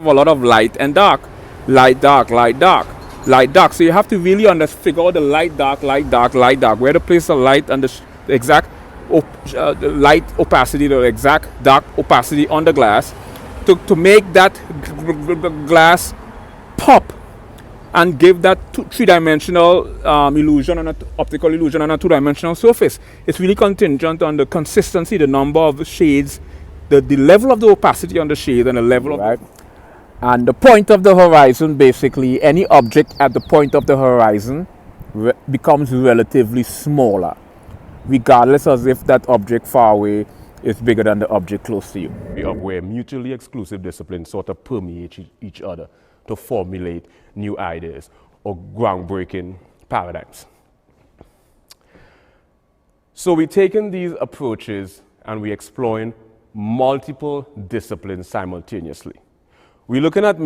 a lot of light and dark, light, dark, light, dark, light, dark. So you have to really figure out the light, dark, light, dark, light, dark, where to place the light and the exact the light opacity, the exact dark opacity on the glass to make that glass pop and give that three-dimensional illusion and an optical illusion on a two-dimensional surface. It's really contingent on the consistency, the number of the shades, the level of the opacity on the shade and the level of... Right. And the point of the horizon, basically, any object at the point of the horizon becomes relatively smaller, regardless as if that object far away is bigger than the object close to you. Where mutually exclusive disciplines sort of permeate each other to formulate new ideas or groundbreaking paradigms. So we're taking these approaches and we're exploring multiple disciplines simultaneously. We're looking at